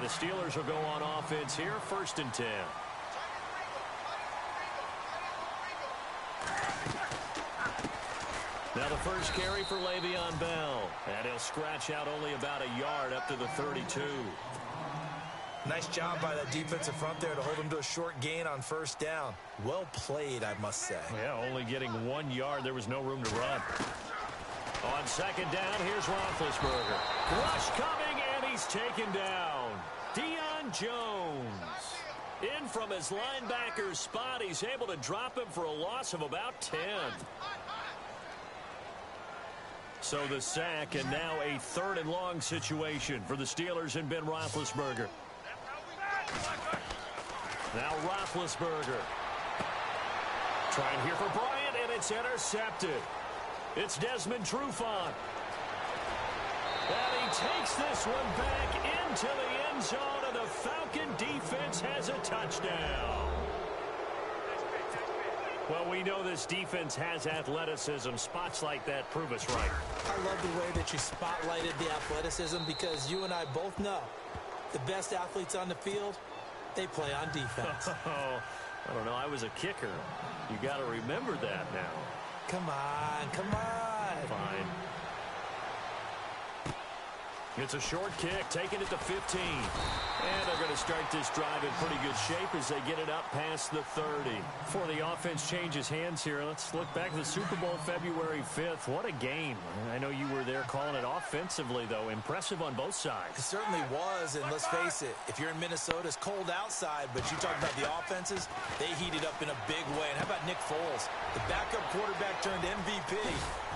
the Steelers will go on offense here, 1st and 10. Now the first carry for Le'Veon Bell. And he'll scratch out only about a yard up to the 32. Nice job by that defensive front there to hold him to a short gain on 1st down. Well played, I must say. Yeah, only getting 1 yard. There was no room to run. On 2nd down, here's Roethlisberger. Rush coming, and he's taken down. Deion Jones. In from his linebacker's spot. He's able to drop him for a loss of about 10. So the sack, and now a 3rd and long situation for the Steelers and Ben Roethlisberger. Now Roethlisberger. Trying here for Bryant, and it's intercepted. It's Desmond Trufant. And he takes this one back into the end zone, and the Falcon defense has a touchdown. Well, we know this defense has athleticism. Spots like that prove us right. I love the way that you spotlighted the athleticism, because you and I both know the best athletes on the field, they play on defense. I don't know. I was a kicker. You got to remember that now. Come on, come on. Fine. It's a short kick, taking it to 15. And they're going to start this drive in pretty good shape as they get it up past the 30. Before the offense changes hands here, let's look back at the Super Bowl February 5th. What a game. I know you were there calling it offensively, though. Impressive on both sides. It certainly was, and let's face it, if you're in Minnesota, it's cold outside, but you talk about the offenses, they heated up in a big way. And how about Nick Foles, the backup quarterback turned MVP?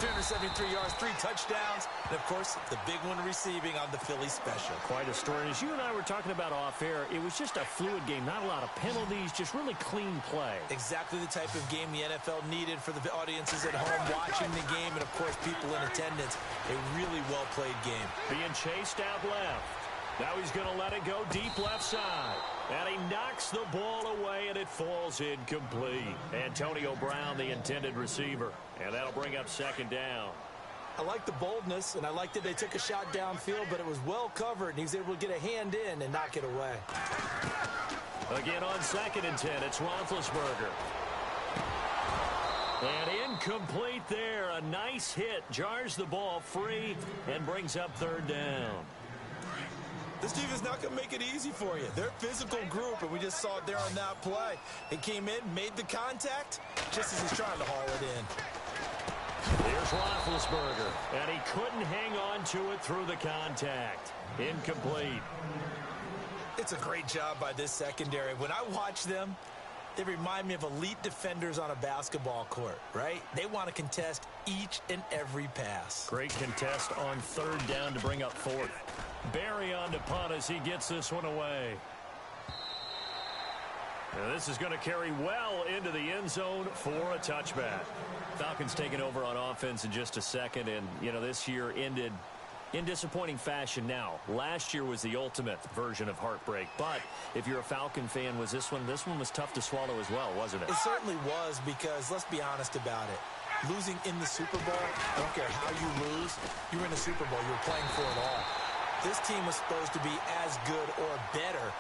373 yards, 3 touchdowns, and, of course, the big one receiving on the Philly special. Quite a story. As you and I were talking about off air, it was just a fluid game. Not a lot of penalties, just really clean play. Exactly the type of game the NFL needed for the audiences at home watching the game, and, of course, people in attendance. A really well-played game. Being chased out left. Now he's going to let it go deep left side. And he knocks the ball away, and it falls incomplete. Antonio Brown, the intended receiver. And that'll bring up 2nd down. I like the boldness, and I like that they took a shot downfield, but it was well covered, and he was able to get a hand in and knock it away. Again on 2nd and 10, it's Roethlisberger. And incomplete there. A nice hit. Jars the ball free and brings up 3rd down. This team is not going to make it easy for you. They're a physical group, and we just saw it there on that play. He came in, made the contact, just as he's trying to haul it in. Here's Roethlisberger, and he couldn't hang on to it through the contact. Incomplete. It's a great job by this secondary. When I watch them, they remind me of elite defenders on a basketball court, right? They want to contest each and every pass. Great contest on 3rd down to bring up 4th. Barry on to punt as he gets this one away. Now this is going to carry well into the end zone for a touchback. Falcons taking over on offense in just a second, and, you know, this year ended in disappointing fashion. Now, last year was the ultimate version of heartbreak, but if you're a Falcon fan, was this one was tough to swallow as well, wasn't it? It certainly was, because let's be honest about it. Losing in the Super Bowl, I don't care how you lose, you were in the Super Bowl, you were playing for it all. This team was supposed to be as good or better.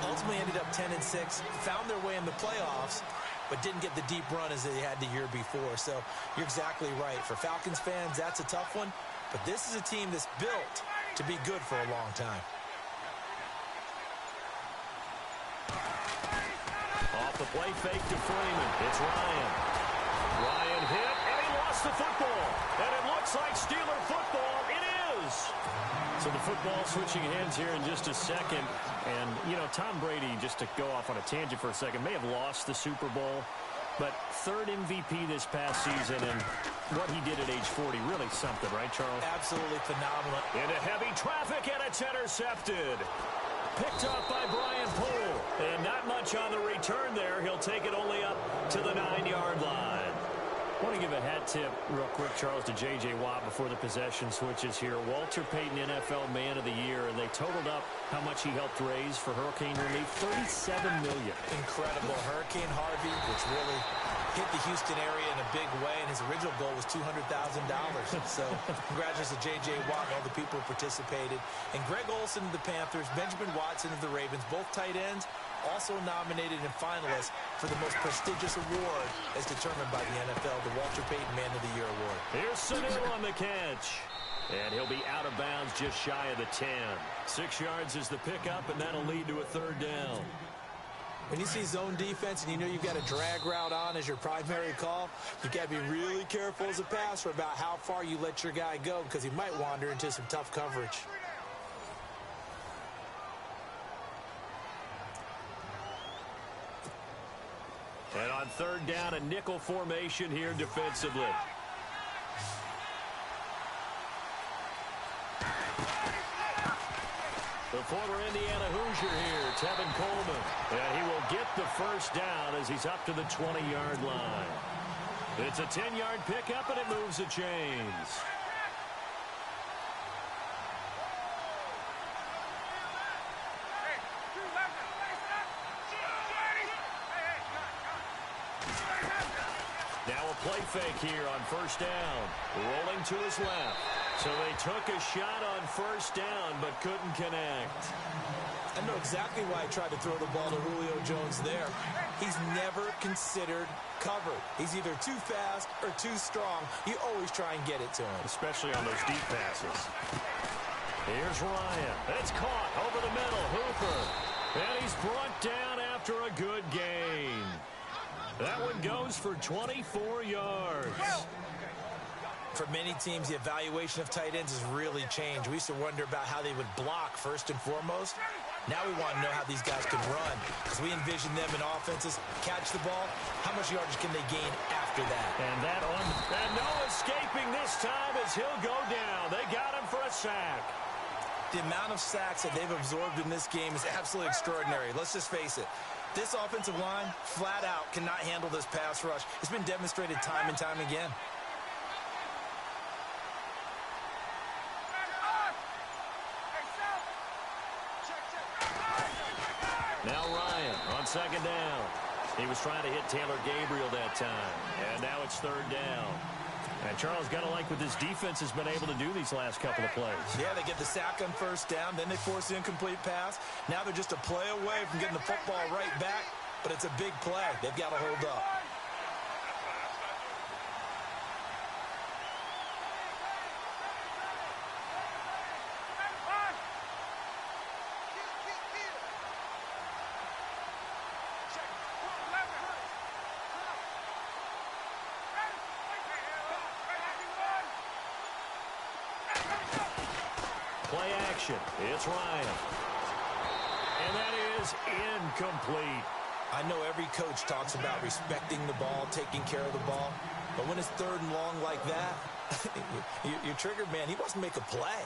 Ultimately ended up 10-6, found their way in the playoffs, but didn't get the deep run as they had the year before. So you're exactly right. For Falcons fans, that's a tough one, but this is a team that's built to be good for a long time. Off the play fake to Freeman. It's Ryan. Ryan hit, and he lost the football. And it looks like Steeler football. It is. So the football switching hands here in just a second. And, you know, Tom Brady, just to go off on a tangent for a second, may have lost the Super Bowl, but 3rd MVP this past season, and what he did at age 40, really something, right, Charles? Absolutely phenomenal. Into heavy traffic, and it's intercepted. Picked up by Brian Poole. And not much on the return there. He'll take it only up to the 9-yard line. I want to give a hat tip real quick, Charles, to J.J. Watt before the possession switches here. Walter Payton, NFL Man of the Year, and they totaled up how much he helped raise for hurricane relief, $37 million. Incredible. Hurricane Harvey, which really hit the Houston area in a big way, and his original goal was $200,000. So congratulations to J.J. Watt and all the people who participated. And Greg Olsen of the Panthers, Benjamin Watson of the Ravens, both tight ends, also nominated and finalists for the most prestigious award as determined by the NFL, the Walter Payton Man of the Year Award. Here's Sanu on the catch. And he'll be out of bounds just shy of the 10. 6 yards is the pickup, and that'll lead to a third down. When you see zone defense and you know you've got a drag route on as your primary call, you've got to be really careful as a passer about how far you let your guy go because he might wander into some tough coverage. And on third down, a nickel formation here defensively. The former Indiana Hoosier here, Tevin Coleman. And he will get the first down as he's up to the 20-yard line. It's a 10-yard pickup, and it moves the chains. Now a play fake here on first down. Rolling to his left. So they took a shot on first down, but couldn't connect. I know exactly why he tried to throw the ball to Julio Jones there. He's never considered covered. He's either too fast or too strong. You always try and get it to him. Especially on those deep passes. Here's Ryan. It's caught over the middle. Hooper. And he's brought down after a good gain. That one goes for 24 yards. For many teams, the evaluation of tight ends has really changed. We used to wonder about how they would block first and foremost. Now we want to know how these guys can run because we envision them in offenses, catch the ball, how much yardage can they gain after that? And no escaping this time as he'll go down. They got him for a sack. The amount of sacks that they've absorbed in this game is absolutely extraordinary. Let's just face it. This offensive line, flat out, cannot handle this pass rush. It's been demonstrated time and time again. Now Ryan on second down. He was trying to hit Taylor Gabriel that time. And now it's third down. And Charles, got to like what this defense has been able to do these last couple of plays. Yeah, they get the sack on first down, then they force the incomplete pass. Now they're just a play away from getting the football right back, but it's a big play. They've got to hold up. Play action. It's Ryan. And that is incomplete. I know every coach talks about respecting the ball, taking care of the ball. But when it's third and long like that, you're triggered, man. He wants to make a play.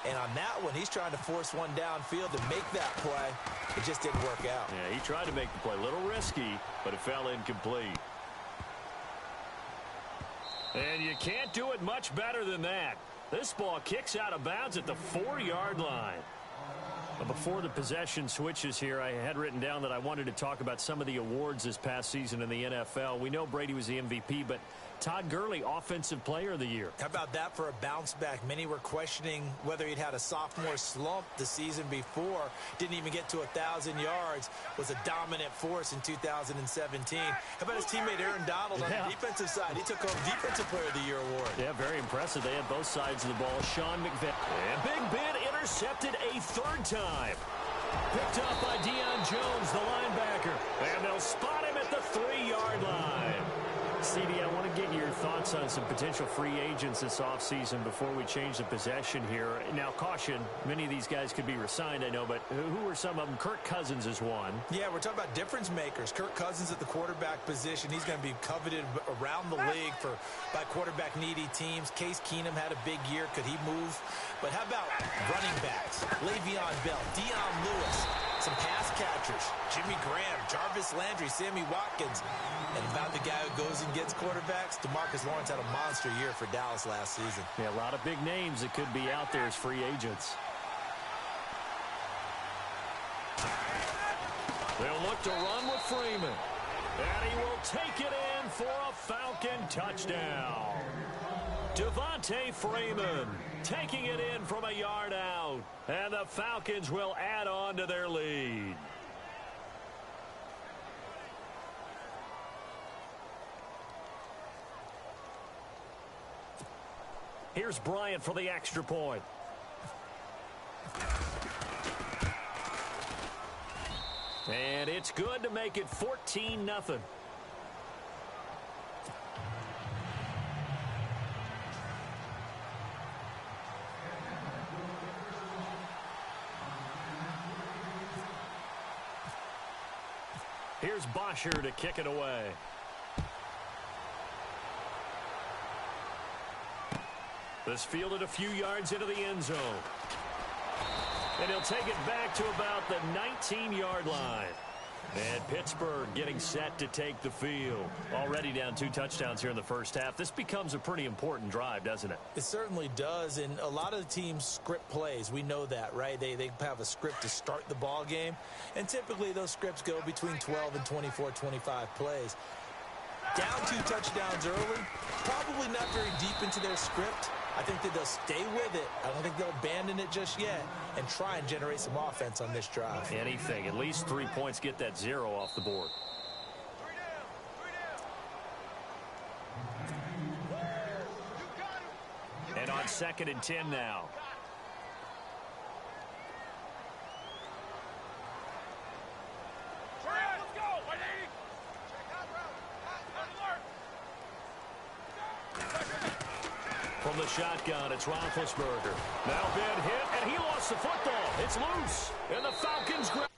And on that one, he's trying to force one downfield to make that play. It just didn't work out. Yeah, he tried to make the play. A little risky, but it fell incomplete. And you can't do it much better than that. This ball kicks out of bounds at the 4-yard line. But before the possession switches here, I had written down that I wanted to talk about some of the awards this past season in the NFL. We know Brady was the MVP, but Todd Gurley, Offensive Player of the Year. How about that for a bounce back? Many were questioning whether he'd had a sophomore slump the season before. Didn't even get to 1,000 yards. Was a dominant force in 2017. How about his teammate Aaron Donald on the defensive side? He took home Defensive Player of the Year award. Yeah, very impressive. They had both sides of the ball. Sean McVay. And Big Ben intercepted a third time. Picked up by Deion Jones, the linebacker. And they'll spot him at the 3-yard line. CD, I want to get your thoughts on some potential free agents this offseason before we change the possession here. Now, caution, many of these guys could be re-signed, I know, but who are some of them? Kirk Cousins is one. Yeah, we're talking about difference makers. Kirk Cousins at the quarterback position. He's going to be coveted around the league by quarterback-needy teams. Case Keenum had a big year. Could he move? But how about running backs? Le'Veon Bell, Dion Lewis, some pass catchers, Jimmy Graham, Jarvis Landry, Sammy Watkins. And about the guy who goes and gets quarterbacks, DeMarcus Lawrence had a monster year for Dallas last season. Yeah, a lot of big names that could be out there as free agents. They'll look to run with Freeman. And he will take it in for a Falcon touchdown. Devontae Freeman taking it in from a yard out. And the Falcons will add on to their lead. Here's Bryant for the extra point. And it's good to make it 14-0. Here's Bosher to kick it away. This fielded a few yards into the end zone. And he'll take it back to about the 19-yard line. And Pittsburgh getting set to take the field. Already down 2 touchdowns here in the first half. This becomes a pretty important drive, doesn't it? It certainly does, and a lot of the teams script plays. We know that, right? They have a script to start the ball game, and typically those scripts go between 12 and 24, 25 plays. Down 2 touchdowns early, probably not very deep into their script. I think that they'll stay with it. I don't think they'll abandon it just yet and try and generate some offense on this drive. Anything. At least 3 points, get that 0 off the board. And on 2nd and 10 now. From the shotgun, it's Roethlisberger. Now been hit, and he lost the football. It's loose, and the Falcons grab.